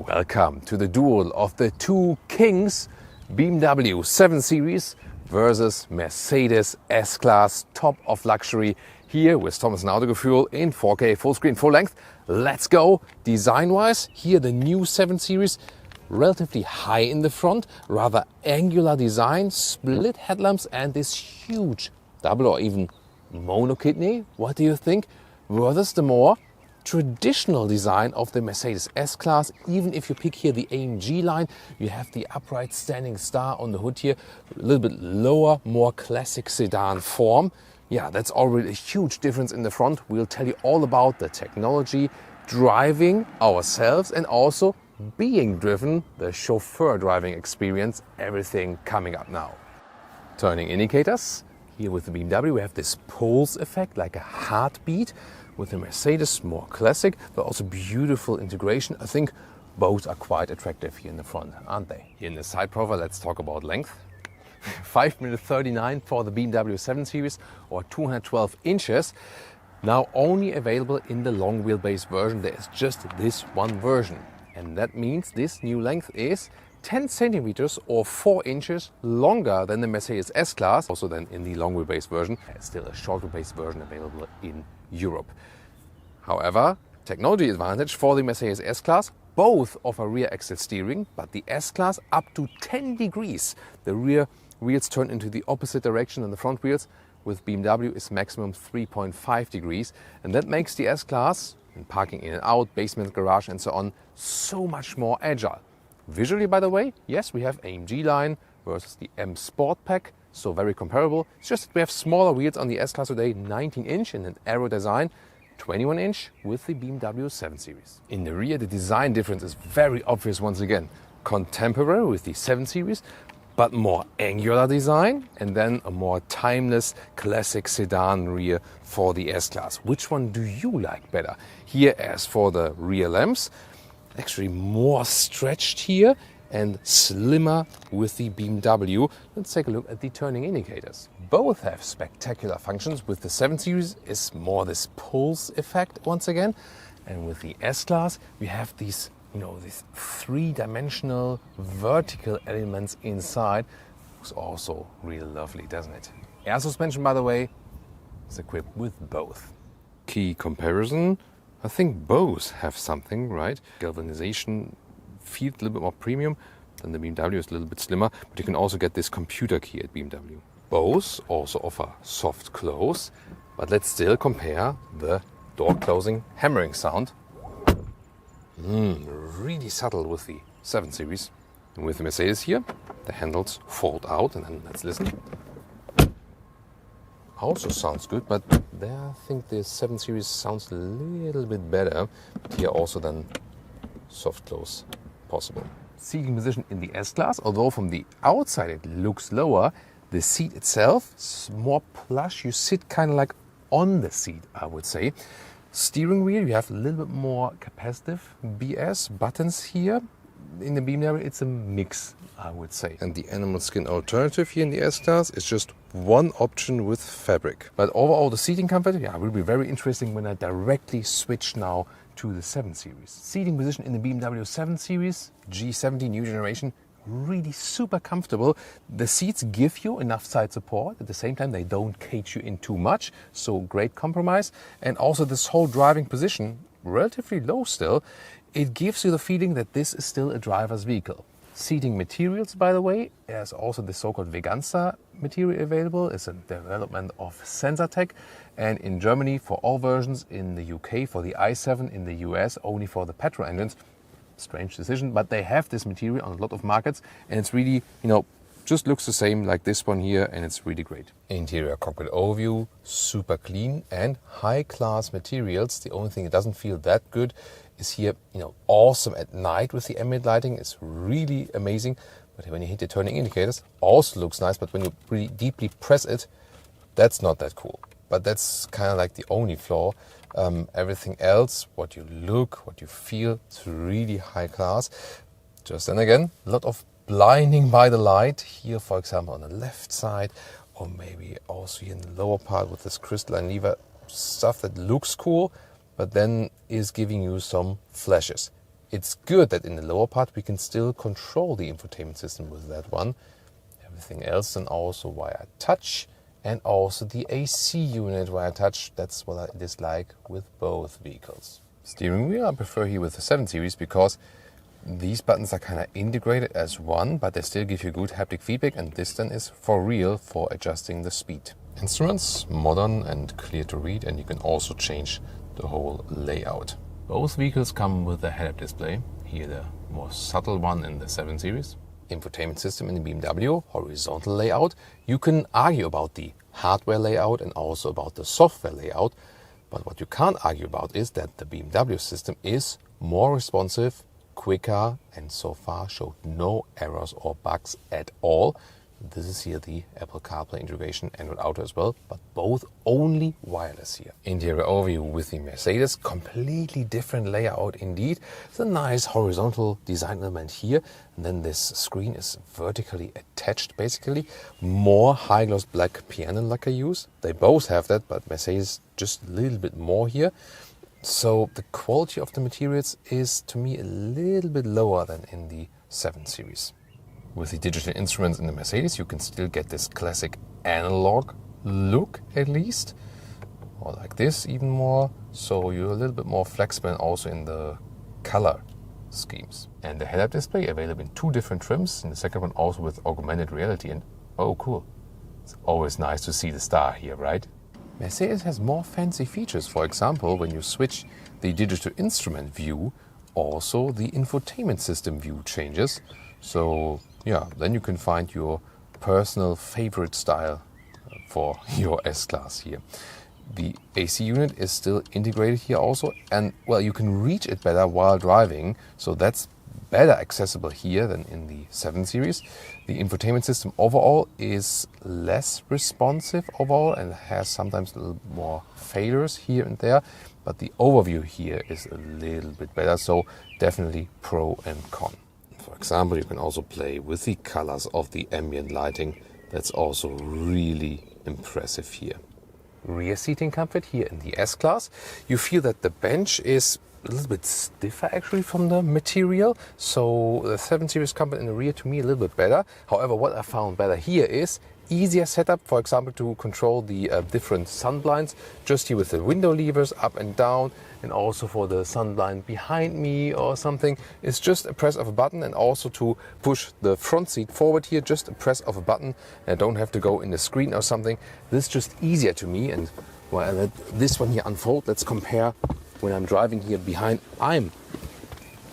Welcome to the duel of the two kings, BMW 7 Series versus Mercedes S-Class, top of luxury, here with Thomas and Autogefühl in 4K, full screen, full length. Let's go. Design-wise, here the new 7 Series, relatively high in the front, rather angular design, split headlamps and this huge double or even mono kidney. What do you think? Versus the more traditional design of the Mercedes S-Class. Even if you pick here the AMG line, you have the upright standing star on the hood here, a little bit lower, more classic sedan form. Yeah, that's already a huge difference in the front. We'll tell you all about the technology, driving ourselves and also being driven, the chauffeur driving experience, everything coming up now. Turning indicators. Here with the BMW we have this pulse effect, like a heartbeat. With the Mercedes, more classic, but also beautiful integration. I think both are quite attractive here in the front, aren't they? Here in the side profile, let's talk about length. 5'39" for the BMW 7 Series or 212 inches. Now only available in the long wheelbase version. There is just this one version. And that means this new length is 10 centimeters or 4 inches longer than the Mercedes S-Class, also than in the long wheelbase version. There's still a short wheelbase version available in Europe. However, technology advantage for the Mercedes S-Class, both offer rear axle steering, but the S-Class up to 10 degrees. The rear wheels turn into the opposite direction than the front wheels. With BMW is maximum 3.5 degrees, and that makes the S-Class, in parking in and out, basement, garage and so on, so much more agile. Visually, by the way, yes, we have AMG line versus the M Sport Pack, so very comparable. It's just that we have smaller wheels on the S-Class today, 19-inch in an aero design, 21-inch with the BMW 7 Series. In the rear, the design difference is very obvious once again. Contemporary with the 7 Series, but more angular design, and then a more timeless classic sedan rear for the S-Class. Which one do you like better? Here, as for the rear lamps, actually more stretched here and slimmer with the BMW. Let's take a look at the turning indicators. Both have spectacular functions. With the 7 Series is more this pulse effect once again, and with the S-Class we have these, these three-dimensional vertical elements inside. Looks also really lovely, doesn't it? Air suspension, by the way, is equipped with both. Key comparison. I think both have something, right? Galvanization feels a little bit more premium than the BMW, is a little bit slimmer, but you can also get this computer key at BMW. Both also offer soft close, but let's still compare the door closing hammering sound. Really subtle with the 7 Series. And with the Mercedes here, the handles fold out, and then let's listen. Also sounds good, but there I think the 7 Series sounds a little bit better. But here also then soft close possible. Seating position in the S-Class, although from the outside it looks lower, the seat itself is more plush. You sit kind of like on the seat, I would say. Steering wheel, you have a little bit more capacitive BS buttons here. In the BMW it's a mix, I would say. And the animal skin alternative here in the S-Class is just one option with fabric. But overall the seating comfort, will be very interesting when I directly switch now to the 7 Series. Seating position in the BMW 7 Series, G70 new generation, really super comfortable. The seats give you enough side support. At the same time, they don't cage you in too much. So great compromise. And also this whole driving position, relatively low still, it gives you the feeling that this is still a driver's vehicle. Seating materials, by the way, there's also the so-called Veganza material available. It's a development of Sensatec, and in Germany for all versions, in the UK for the i7, in the US only for the petrol engines. Strange decision, but they have this material on a lot of markets, and it's really, just looks the same like this one here, and it's really great. Interior cockpit overview, super clean and high-class materials. The only thing that doesn't feel that good is here, awesome at night with the ambient lighting. It's really amazing. But when you hit the turning indicators, also looks nice, but when you really deeply press it, that's not that cool. But that's kind of like the only flaw. Everything else, what you look, what you feel, it's really high class. Just then again, a lot of blinding by the light here, for example, on the left side, or maybe also here in the lower part with this crystalline lever, stuff that looks cool, but then is giving you some flashes. It's good that in the lower part we can still control the infotainment system with that one. Everything else then also via touch, and also the AC unit via touch. That's what it is like with both vehicles. Steering wheel I prefer here with the 7 Series because these buttons are kind of integrated as one, but they still give you good haptic feedback, and this then is for real for adjusting the speed. Instruments, modern and clear to read, and you can also change the whole layout. Both vehicles come with a head-up display, here the more subtle one in the 7 Series. Infotainment system in the BMW, horizontal layout. You can argue about the hardware layout and also about the software layout, but what you can't argue about is that the BMW system is more responsive, quicker, and so far showed no errors or bugs at all. This is here the Apple CarPlay integration, Android Auto as well, but both only wireless here. Interior overview with the Mercedes, completely different layout indeed. It's a nice horizontal design element here, and then this screen is vertically attached basically. More high gloss black piano lacquer use. They both have that, but Mercedes just a little bit more here. So the quality of the materials is to me a little bit lower than in the 7 Series. With the digital instruments in the Mercedes, you can still get this classic analog look at least, or like this even more, so you're a little bit more flexible and also in the color schemes. And the head-up display available in 2 different trims, and the second one also with augmented reality, and oh cool, it's always nice to see the star here, right? Mercedes has more fancy features. For example, when you switch the digital instrument view, also the infotainment system view changes. So yeah, then you can find your personal favorite style for your S-Class here. The AC unit is still integrated here also, and well, you can reach it better while driving, so that's better accessible here than in the 7 Series. The infotainment system overall is less responsive overall and has sometimes a little more failures here and there, but the overview here is a little bit better, so definitely pro and con. For example, you can also play with the colors of the ambient lighting. That's also really impressive here. Rear seating comfort here in the S-Class. You feel that the bench is a little bit stiffer actually from the material. So the 7 Series comfort in the rear to me a little bit better. However, what I found better here is easier setup, for example, to control the different sun blinds, just here with the window levers up and down, and also for the sun blind behind me or something. It's just a press of a button, and also to push the front seat forward here, just a press of a button. I don't have to go in the screen or something. This is just easier to me. And while I let this one here unfold, let's compare when I'm driving here behind. I'm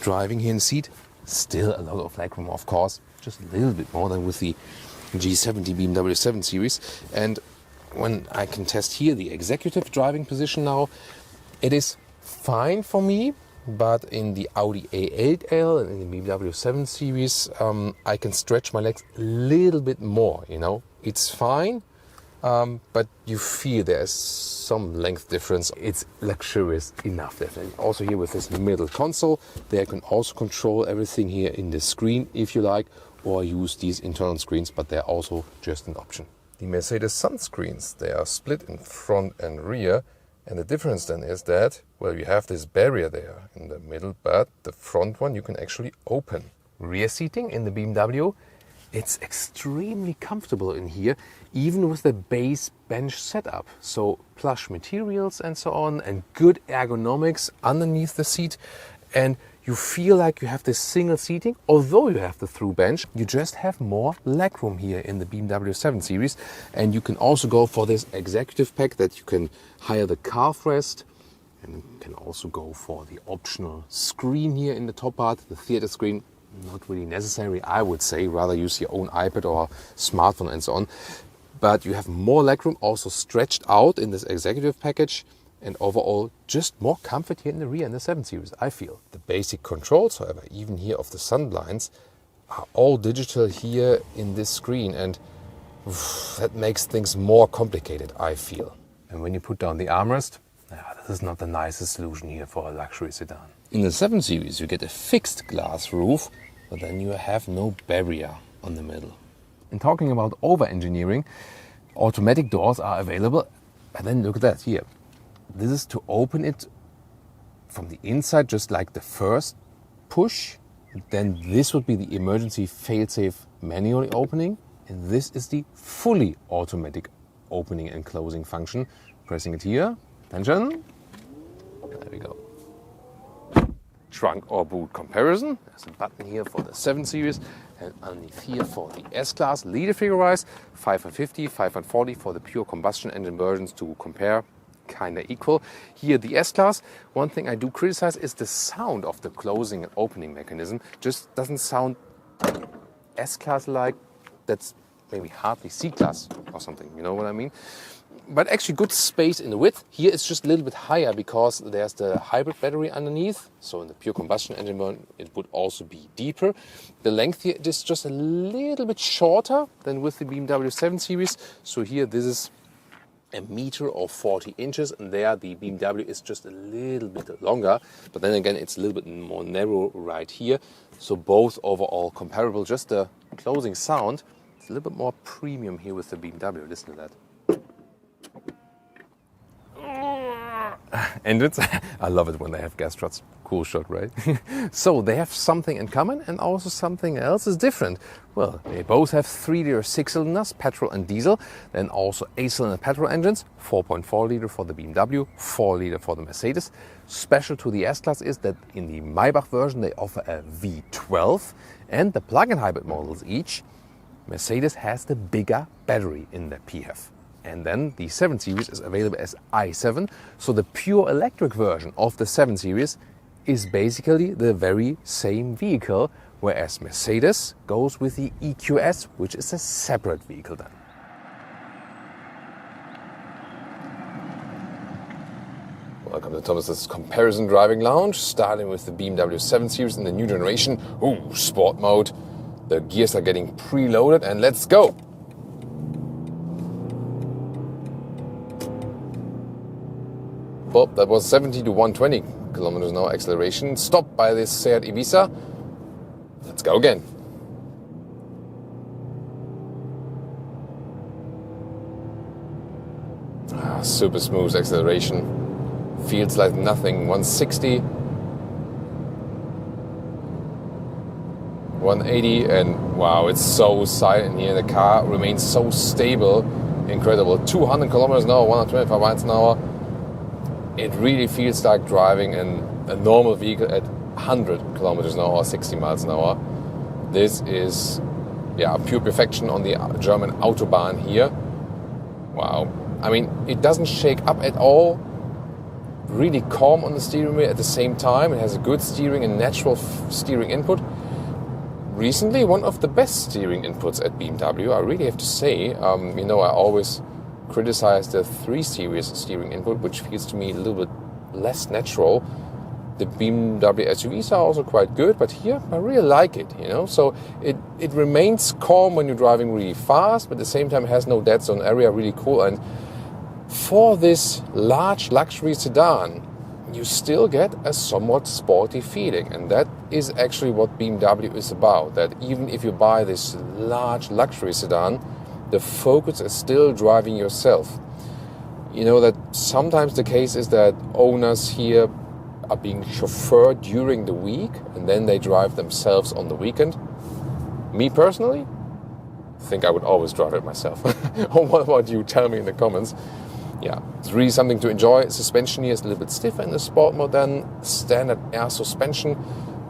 driving here in the seat, still a lot of legroom, of course, just a little bit more than with the G70 BMW 7 Series. And when I can test here the executive driving position now, it is fine for me, but in the Audi A8L and in the BMW 7 Series, I can stretch my legs a little bit more, you know. It's fine, but you feel there's some length difference. It's luxurious enough, definitely. Also here with this middle console, there you can also control everything here in the screen if you like, or use these internal screens, but they're also just an option. The Mercedes sunscreens, they are split in front and rear, and the difference then is that, well, you have this barrier there in the middle, but the front one you can actually open. Rear seating in the BMW, it's extremely comfortable in here, even with the base bench setup. So plush materials and so on, and good ergonomics underneath the seat. And you feel like you have this single seating, although you have the through bench, you just have more legroom here in the BMW 7 Series. And you can also go for this executive pack that you can hire the calf rest, and you can also go for the optional screen here in the top part, the theater screen. Not really necessary, I would say, rather use your own iPad or smartphone and so on. But you have more legroom also stretched out in this executive package. And overall, just more comfort here in the rear in the 7 Series, I feel. The basic controls, however, even here of the sun blinds, are all digital here in this screen. And that makes things more complicated, I feel. And when you put down the armrest, this is not the nicest solution here for a luxury sedan. In the 7 Series, you get a fixed glass roof, but then you have no barrier on the middle. And talking about over-engineering, automatic doors are available. And then look at that here. This is to open it from the inside, just like the first push, then this would be the emergency fail-safe manually opening, and this is the fully automatic opening and closing function. Pressing it here, attention, there we go. Trunk or boot comparison. There's a button here for the 7 Series and underneath here for the S-Class. Liter figure-wise, 550, 540 for the pure combustion engine versions to compare, kind of equal. Here the S-Class, one thing I do criticize is the sound of the closing and opening mechanism. Just doesn't sound S-Class like. That's maybe hardly C-Class or something, you know what I mean? But actually good space in the width. Here it's just a little bit higher because there's the hybrid battery underneath. So in the pure combustion engine one, it would also be deeper. The length here is just a little bit shorter than with the BMW 7 Series. So here this is a meter or 40 inches, and there the BMW is just a little bit longer. But then again, it's a little bit more narrow right here. So both overall comparable. Just the closing sound, it's a little bit more premium here with the BMW. Listen to that. Engines, I love it when they have gas struts. Cool shot, right? So they have something in common and also something else is different. Well, they both have 3-liter 6-cylinders, petrol and diesel, then also 8-cylinder petrol engines, 4.4-liter for the BMW, 4-liter for the Mercedes. Special to the S-Class is that in the Maybach version they offer a V12 and the plug-in hybrid models each. Mercedes has the bigger battery in their PHEV. And then the 7 Series is available as i7. So the pure electric version of the 7 Series is basically the very same vehicle, whereas Mercedes goes with the EQS, which is a separate vehicle then. Welcome to Thomas's Comparison Driving Lounge, starting with the BMW 7 Series in the new generation. Ooh, sport mode. The gears are getting preloaded and let's go! Well, that was 70 to 120 kilometers an hour acceleration, stopped by this Seat Ibiza. Let's go again. Super smooth acceleration. Feels like nothing. 160, 180, and wow, it's so silent here. The car remains so stable. Incredible. 200 kilometers an hour, 125 miles an hour. It really feels like driving a normal vehicle at 100 kilometers an hour or 60 miles an hour. This is pure perfection on the German Autobahn here. Wow. I mean, it doesn't shake up at all. Really calm on the steering wheel at the same time. It has a good steering and natural steering input. Recently, one of the best steering inputs at BMW, I really have to say. I always criticize the 3 Series steering input, which feels to me a little bit less natural. The BMW SUVs are also quite good, but here I really like it, So it remains calm when you're driving really fast, but at the same time it has no dead zone area, really cool. And for this large luxury sedan, you still get a somewhat sporty feeling, and that is actually what BMW is about. That even if you buy this large luxury sedan, the focus is still driving yourself. That sometimes the case is that owners here are being chauffeured during the week and then they drive themselves on the weekend. Me personally, I think I would always drive it myself. What about you? Tell me in the comments. Yeah, it's really something to enjoy. Suspension here is a little bit stiffer in the sport mode than standard air suspension,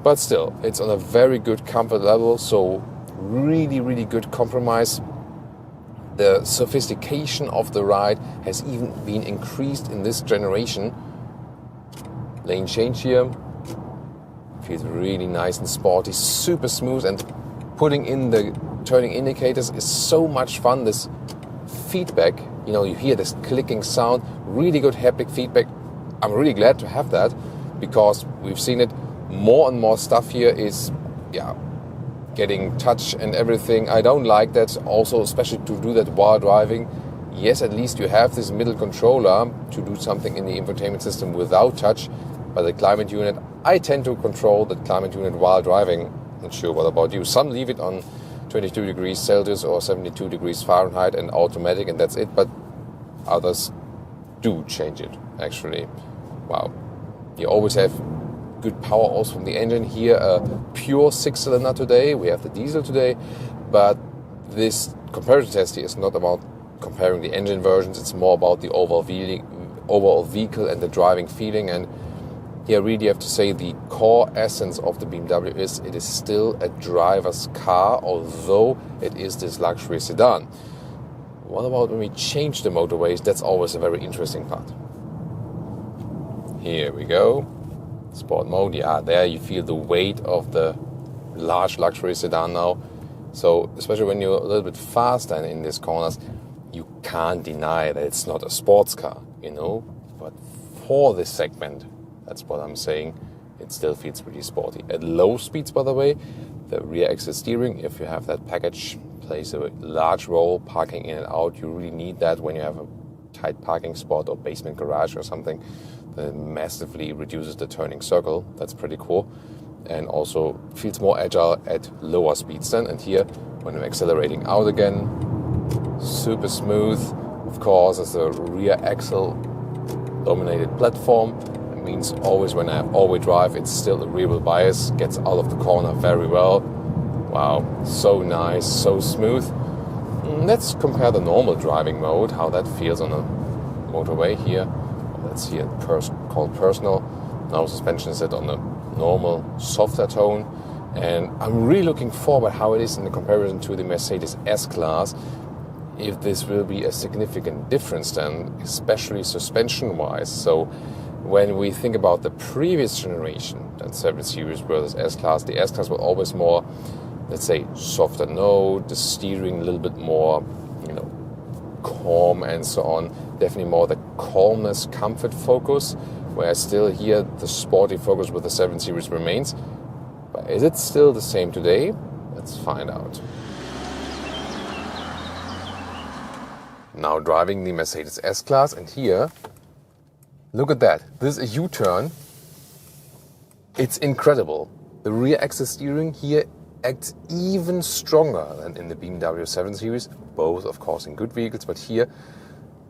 but still, it's on a very good comfort level, so really, really good compromise. The sophistication of the ride has even been increased in this generation. Lane change here feels really nice and sporty, super smooth, and putting in the turning indicators is so much fun. This feedback, you hear this clicking sound, really good haptic feedback. I'm really glad to have that because we've seen it. More and more stuff here is, getting touch and everything. I don't like that also, especially to do that while driving. Yes, at least you have this middle controller to do something in the infotainment system without touch. But the climate unit, I tend to control the climate unit while driving. Not sure what about you. Some leave it on 22 degrees Celsius or 72 degrees Fahrenheit and automatic, and that's it. But others do change it, actually. Wow. You always have good power also from the engine. Here a pure 6-cylinder today, we have the diesel today, but this comparison test here is not about comparing the engine versions, it's more about the overall vehicle and the driving feeling. And here really have to say the core essence of the BMW is it is still a driver's car, although it is this luxury sedan. What about when we change the motorways? That's always a very interesting part. Here we go. Sport mode, yeah, there you feel the weight of the large luxury sedan now. So especially when you're a little bit faster in these corners, you can't deny that it's not a sports car, you know. But for this segment, that's what I'm saying, it still feels pretty sporty. At low speeds, by the way, the rear axle steering, if you have that package, plays a large role. Parking in and out, you really need that when you have a tight parking spot or basement garage or something. That massively reduces the turning circle. That's pretty cool. And also feels more agile at lower speeds then. And here, when I'm accelerating out again, super smooth. Of course, as a rear axle dominated platform, it means always when I have all-wheel drive, it's still a rear wheel bias, gets out of the corner very well. Wow, so nice, so smooth. Let's compare the normal driving mode, how that feels on a motorway here. Let's see it called personal. Now suspension is set on a normal, softer tone. And I'm really looking forward how it is in the comparison to the Mercedes S-Class. If this will be a significant difference then, especially suspension-wise. So when we think about the previous generation, that 7 Series versus S-Class, the S-Class was always more, let's say, softer note, the steering a little bit more, calm and so on. Definitely more the calmness, comfort focus, whereas still here the sporty focus with the 7 Series remains. But is it still the same today? Let's find out. Now driving the Mercedes S-Class, and here, look at that. This is a U-turn. It's incredible. The rear axle steering here acts even stronger than in the BMW 7 Series, both of course in good vehicles, but here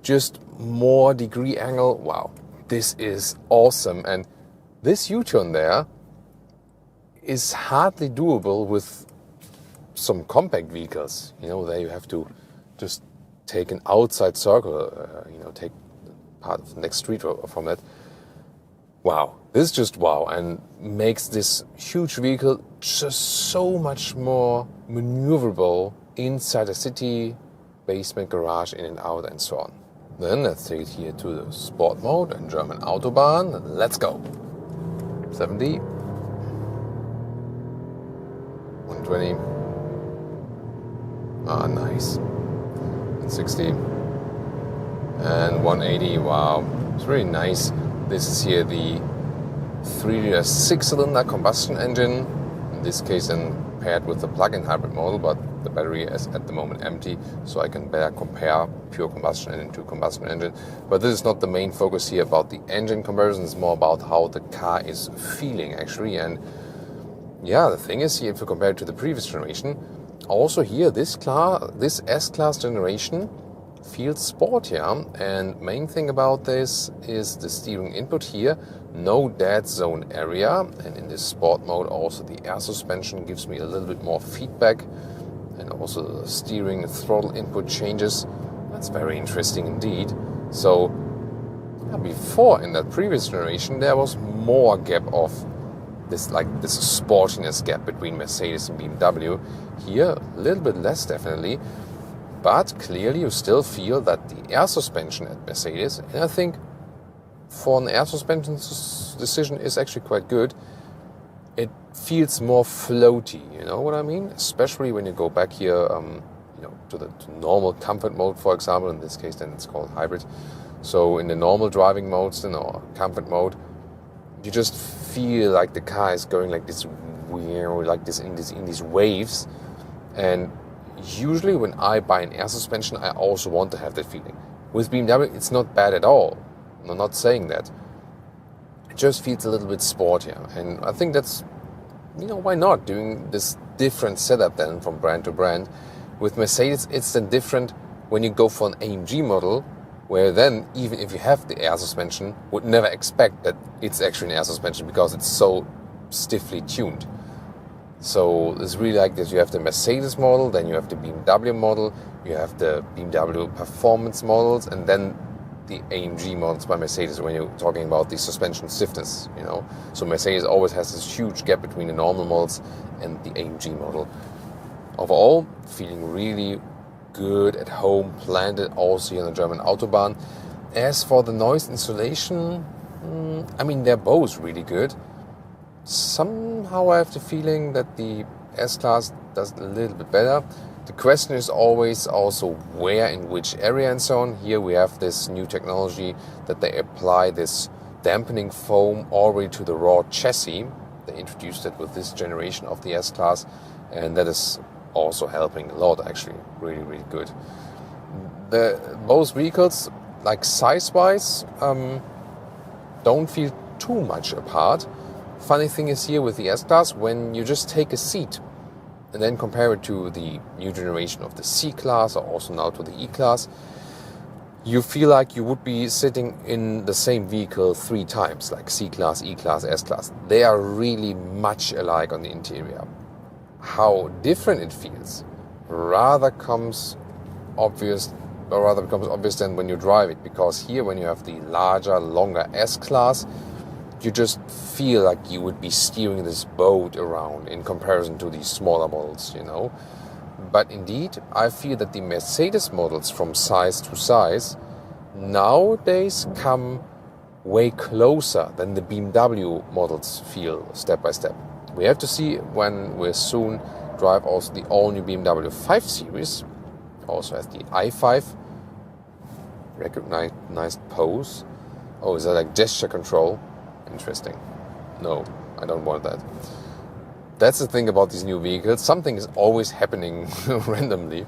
just more degree angle. Wow, this is awesome. And this U-turn there is hardly doable with some compact vehicles. There you have to just take an outside circle, take part of the next street from it. Wow, this is just wow, and makes this huge vehicle just so much more maneuverable inside a city, basement garage, in and out, and so on. Then let's take it here to the sport mode and German Autobahn. Let's go. 70, 120. Ah, nice. And 60 and 180. Wow, it's really nice. This is here the 3-liter 6-cylinder combustion engine, in this case then paired with the plug-in hybrid model, but the battery is at the moment empty, so I can better compare pure combustion engine to combustion engine. But this is not the main focus here about the engine comparison, it's more about how the car is feeling actually. And yeah, the thing is here, if you compare it to the previous generation, also here this S-Class generation feels sportier, and main thing about this is the steering input here, no dead zone area, and in this sport mode also the air suspension gives me a little bit more feedback, and also the steering throttle input changes. That's very interesting indeed. So before, in that previous generation, there was more gap of this sportiness gap between Mercedes and BMW. Here a little bit less definitely. But clearly you still feel that the air suspension at Mercedes, and I think for an air suspension decision is actually quite good, it feels more floaty, you know what I mean? Especially when you go back here to normal comfort mode, for example. In this case then it's called hybrid. So in the normal driving modes or comfort mode, you just feel like the car is going like this weird, like this in these waves. And usually when I buy an air suspension, I also want to have that feeling. With BMW, it's not bad at all. I'm not saying that. It just feels a little bit sportier. And I think that's, why not doing this different setup then from brand to brand. With Mercedes, it's then different when you go for an AMG model, where then, even if you have the air suspension, would never expect that it's actually an air suspension because it's so stiffly tuned. So it's really like this. You have the Mercedes model, then you have the BMW model, you have the BMW performance models, and then the AMG models by Mercedes when you're talking about the suspension stiffness, you know. So Mercedes always has this huge gap between the normal models and the AMG model. Overall, feeling really good at home, planted also here on the German Autobahn. As for the noise insulation, I mean, they're both really good. Somehow I have the feeling that the S-Class does a little bit better. The question is always also where, in which area and so on. Here we have this new technology that they apply this dampening foam already to the raw chassis. They introduced it with this generation of the S-Class, and that is also helping a lot, actually. Really, really good. Both vehicles, like size-wise, don't feel too much apart. Funny thing is here with the S-Class, when you just take a seat and then compare it to the new generation of the C-Class or also now to the E-Class, you feel like you would be sitting in the same vehicle 3 times, like C-Class, E-Class, S-Class. They are really much alike on the interior. How different it feels rather becomes obvious then when you drive it, because here when you have the larger, longer S-Class, you just feel like you would be steering this boat around in comparison to these smaller models, you know. But indeed, I feel that the Mercedes models from size to size nowadays come way closer than the BMW models feel step by step. We have to see when we soon drive also the all-new BMW 5 Series, also has the i5, recognized pose. Oh, is that like gesture control? Interesting. No, I don't want that. That's the thing about these new vehicles. Something is always happening randomly.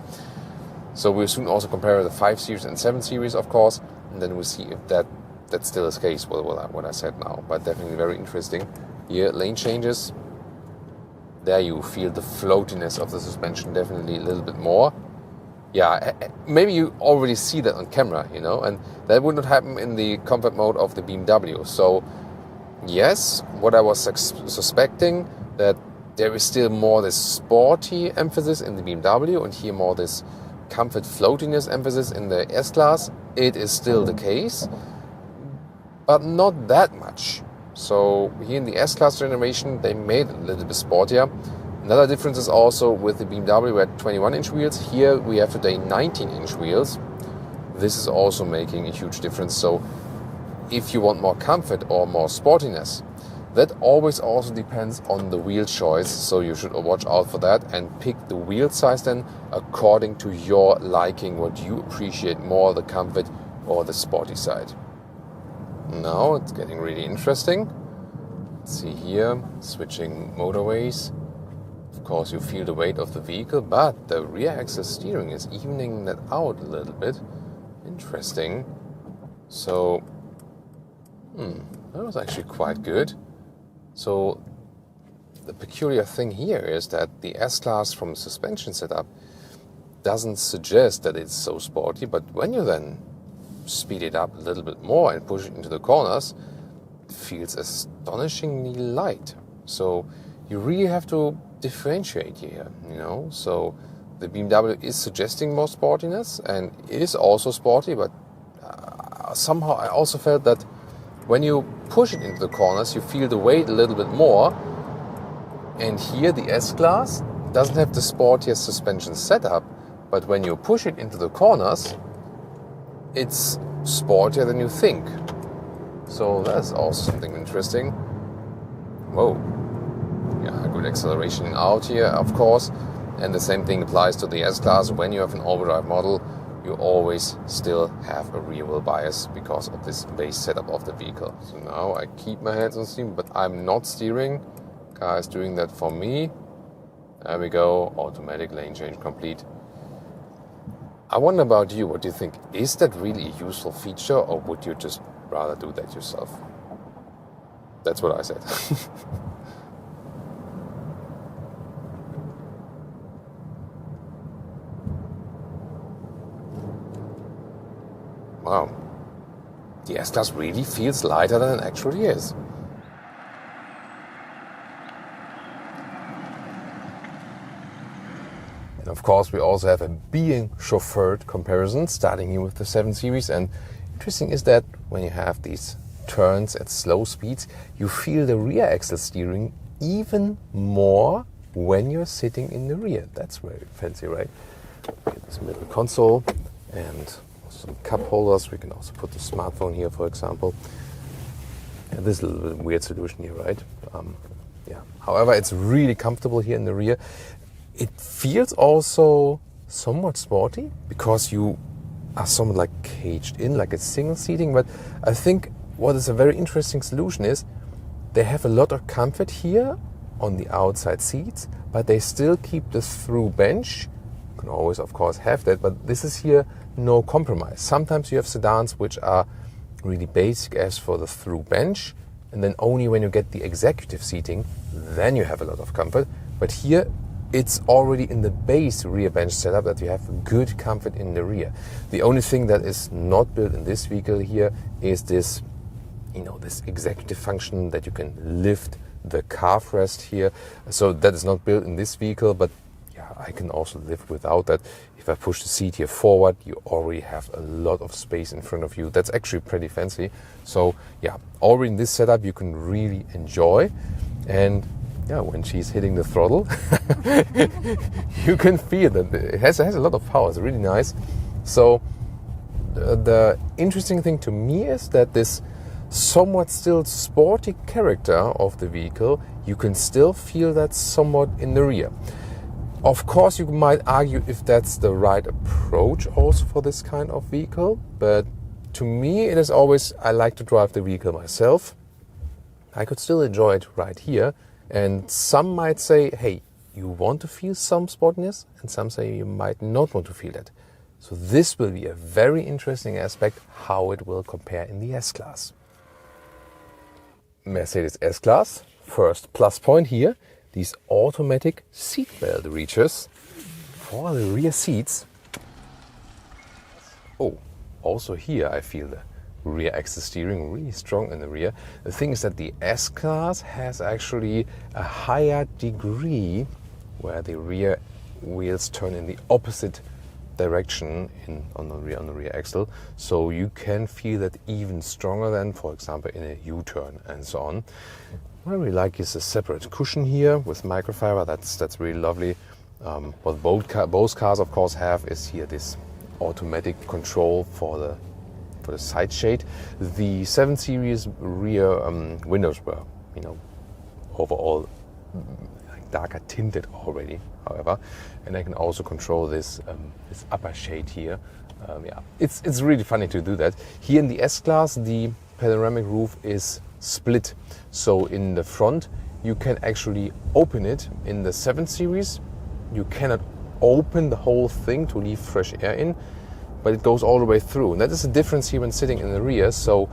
So we'll soon also compare the 5 Series and 7 Series, of course, and then we'll see if that still is the case with what I said now. But definitely very interesting. Here, lane changes. There you feel the floatiness of the suspension definitely a little bit more. Yeah, maybe you already see that on camera, you know, and that would not happen in the comfort mode of the BMW. So yes, what I was suspecting, that there is still more this sporty emphasis in the BMW and here more this comfort floatiness emphasis in the S-Class. It is still the case, but not that much. So here in the S-Class generation, they made it a little bit sportier. Another difference is also with the BMW, we had 21-inch wheels. Here we have today 19-inch wheels. This is also making a huge difference. So if you want more comfort or more sportiness, that always also depends on the wheel choice. So you should watch out for that and pick the wheel size then according to your liking, what you appreciate more, the comfort or the sporty side. Now it's getting really interesting. Let's see here, switching motorways. Of course, you feel the weight of the vehicle, but the rear axle steering is evening that out a little bit. Interesting. So, that was actually quite good. So, the peculiar thing here is that the S-Class from the suspension setup doesn't suggest that it's so sporty, but when you then speed it up a little bit more and push it into the corners, it feels astonishingly light. So, you really have to differentiate here, you know. So the BMW is suggesting more sportiness and it is also sporty, but somehow I also felt that when you push it into the corners, you feel the weight a little bit more. And here the S-Class doesn't have the sportiest suspension setup, but when you push it into the corners, it's sportier than you think. So that's also something interesting. Whoa. Yeah, good acceleration out here, of course. And the same thing applies to the S-Class. When you have an all-wheel-drive model, you always still have a rear wheel bias because of this base setup of the vehicle. So now I keep my hands on steering, but I'm not steering. Car is doing that for me. There we go, automatic lane change complete. I wonder about you, what do you think? Is that really a useful feature, or would you just rather do that yourself? That's what I said. wow, the S-Class really feels lighter than it actually is. And of course, we also have a being chauffeured comparison, starting here with the 7 Series. And interesting is that when you have these turns at slow speeds, you feel the rear axle steering even more when you're sitting in the rear. That's very fancy, right? Get this middle console and some cup holders. We can also put the smartphone here, for example. And this is a little bit weird solution here, right? Yeah. However, it's really comfortable here in the rear. It feels also somewhat sporty because you are somewhat like caged in, like it's single seating. But I think what is a very interesting solution is they have a lot of comfort here on the outside seats, but they still keep the through bench. You can always, of course, have that, but this is here no compromise. Sometimes you have sedans which are really basic as for the through bench, and then only when you get the executive seating, then you have a lot of comfort. But here, it's already in the base rear bench setup that you have good comfort in the rear. The only thing that is not built in this vehicle here is this, this executive function that you can lift the calf rest here. So that is not built in this vehicle, but yeah, I can also live without that. If I push the seat here forward, you already have a lot of space in front of you. That's actually pretty fancy. So yeah, already in this setup you can really enjoy. And yeah, when she's hitting the throttle, you can feel that it has a lot of power. It's really nice. So the interesting thing to me is that this somewhat still sporty character of the vehicle, you can still feel that somewhat in the rear. Of course, you might argue if that's the right approach also for this kind of vehicle, but to me it is always, I like to drive the vehicle myself. I could still enjoy it right here. And some might say, hey, you want to feel some sportiness, and some say you might not want to feel that. So this will be a very interesting aspect, how it will compare in the S-Class. Mercedes S-Class, first plus point here, these automatic seat belt reachers for the rear seats. Oh, also here I feel the rear axle steering really strong in the rear. The thing is that the S-Class has actually a higher degree where the rear wheels turn in the opposite direction on the rear axle, so you can feel that even stronger than, for example, in a U-turn and so on. What I really like is a separate cushion here with microfiber. That's really lovely. What both cars of course have is here this automatic control for the side shade. The 7 Series rear windows were, overall darker tinted already, however, and I can also control this upper shade here. Yeah, it's really funny to do that. Here in the S-Class, the panoramic roof is split, so in the front you can actually open it. In the 7 Series, you cannot open the whole thing to leave fresh air in, but it goes all the way through. And that is the difference here when sitting in the rear. So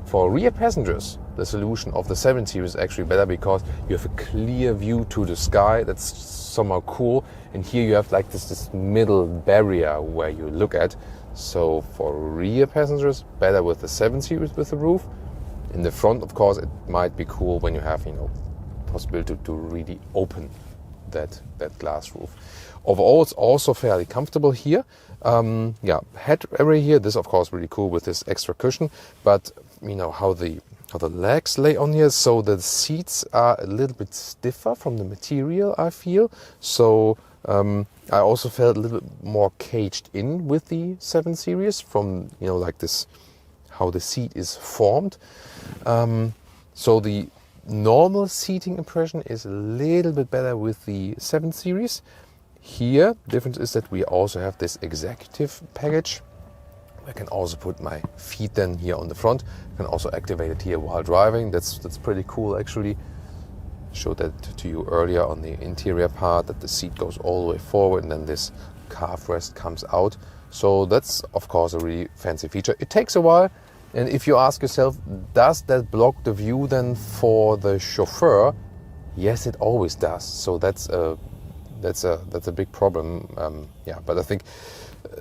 for rear passengers, the solution of the 7 Series is actually better because you have a clear view to the sky. That's somehow cool. And here you have like this middle barrier where you look at. So for rear passengers, better with the 7 Series with the roof. In the front, of course, it might be cool when you have, possibility to really open that glass roof. Overall, it's also fairly comfortable here. Head area here. This, of course, really cool with this extra cushion. But how the legs lay on here, so the seats are a little bit stiffer from the material, I feel. So I also felt a little bit more caged in with the 7 Series from like this, how the seat is formed. So the normal seating impression is a little bit better with the 7 Series. Here, the difference is that we also have this executive package. I can also put my feet then here on the front. I can also activate it here while driving. That's pretty cool actually. Showed that to you earlier on the interior part, that the seat goes all the way forward and then this calf rest comes out. So that's of course a really fancy feature. It takes a while, and if you ask yourself, does that block the view then for the chauffeur? Yes, it always does. So that's a that's a big problem. But I think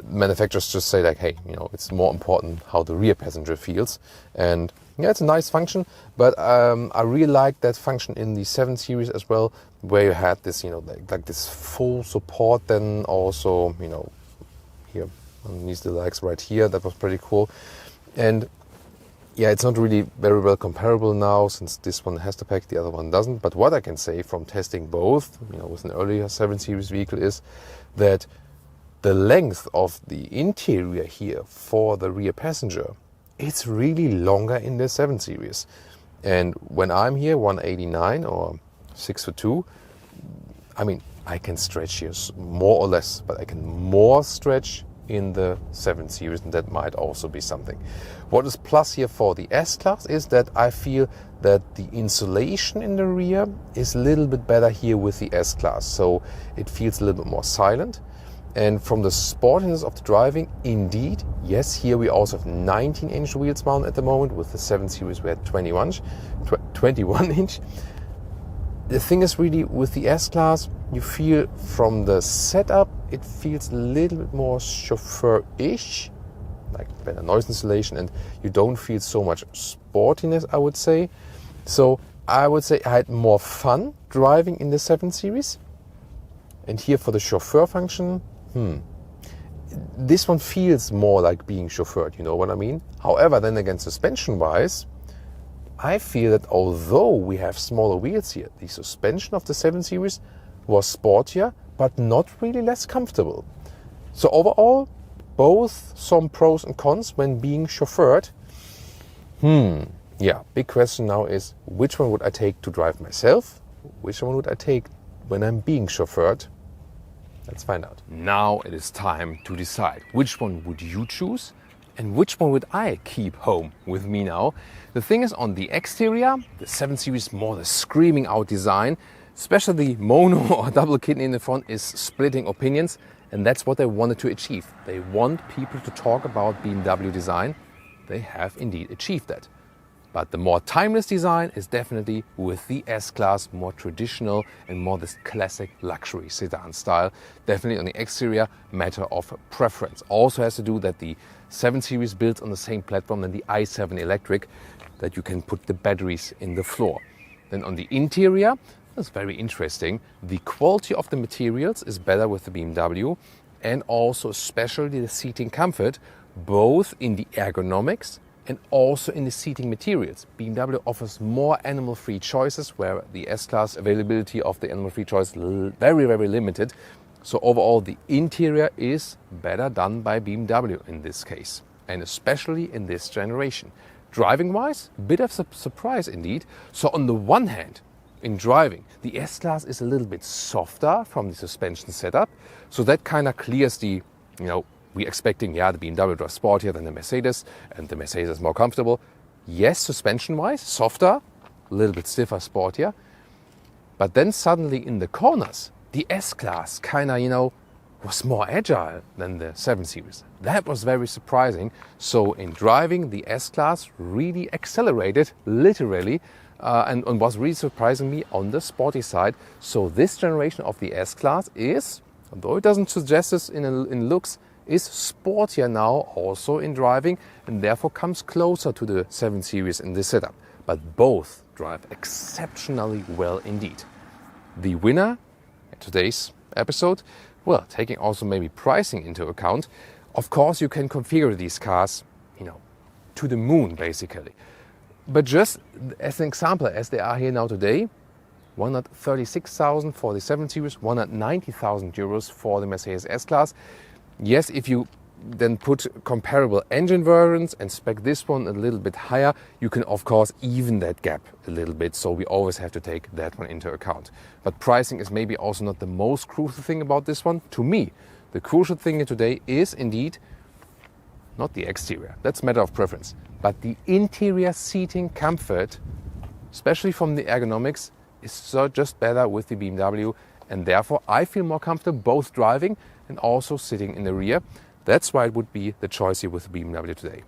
manufacturers just say like, hey, it's more important how the rear passenger feels. And yeah, it's a nice function, but I really like that function in the 7 Series as well, where you had this, like this full support. Then also, here underneath the legs right here, that was pretty cool. And yeah, it's not really very well comparable now, since this one has the pack, the other one doesn't. But what I can say from testing both, with an earlier 7 Series vehicle, is that the length of the interior here for the rear passenger, it's really longer in the 7 Series. And when I'm here 189 or 6'2", I mean, I can stretch here more or less, but I can more stretch in the 7 Series, and that might also be something. What is plus here for the S-Class is that I feel that the insulation in the rear is a little bit better here with the S-Class, so it feels a little bit more silent. And from the sportiness of the driving, indeed, yes, here we also have 19-inch wheels mounted at the moment. With the 7 Series we had 21-inch. The thing is really with the S-Class, you feel from the setup, it feels a little bit more chauffeur-ish, like better noise insulation, and you don't feel so much sportiness, I would say. So I would say I had more fun driving in the 7 Series. And here for the chauffeur function, this one feels more like being chauffeured, you know what I mean? However, then again, suspension-wise, I feel that although we have smaller wheels here, the suspension of the 7 Series was sportier, but not really less comfortable. So overall, both some pros and cons when being chauffeured. Yeah, big question now is, which one would I take to drive myself? Which one would I take when I'm being chauffeured? Let's find out. Now it is time to decide. Which one would you choose? And which one would I keep home with me now? The thing is, on the exterior, the 7 Series more the screaming out design, especially the mono or double kidney in the front is splitting opinions, and that's what they wanted to achieve. They want people to talk about BMW design. They have indeed achieved that. But the more timeless design is definitely with the S-Class, more traditional and more this classic luxury sedan style. Definitely on the exterior, matter of preference. Also has to do that the 7 Series builds on the same platform than the i7 electric, that you can put the batteries in the floor. Then on the interior, that's very interesting. The quality of the materials is better with the BMW, and also especially the seating comfort, both in the ergonomics and also in the seating materials. BMW offers more animal-free choices, where the S-Class availability of the animal-free choice is very, very limited. So overall, the interior is better done by BMW in this case, and especially in this generation. Driving-wise, bit of a surprise indeed. So on the one hand, in driving, the S-Class is a little bit softer from the suspension setup, so that kind of clears the, we're expecting, the BMW drives sportier than the Mercedes, and the Mercedes is more comfortable. Yes, suspension-wise, softer, a little bit stiffer, sportier. But then suddenly in the corners, the S-Class kind of, was more agile than the 7 Series. That was very surprising. So in driving, the S-Class really accelerated, literally, and was really surprising me on the sporty side. So this generation of the S-Class is, although it doesn't suggest this in looks, is sportier now also in driving, and therefore comes closer to the 7 Series in this setup. But both drive exceptionally well indeed. The winner in today's episode, well, taking also maybe pricing into account, of course you can configure these cars, to the moon basically. But just as an example, as they are here now today, 136,000 for the 7 Series, 190,000 euros for the Mercedes S-Class. Yes, if you then put comparable engine versions and spec this one a little bit higher, you can of course even that gap a little bit. So we always have to take that one into account. But pricing is maybe also not the most crucial thing about this one. To me, the crucial thing today is indeed not the exterior. That's a matter of preference. But the interior seating comfort, especially from the ergonomics, is just better with the BMW. And therefore I feel more comfortable both driving and also sitting in the rear. That's why it would be the choice here with the BMW today.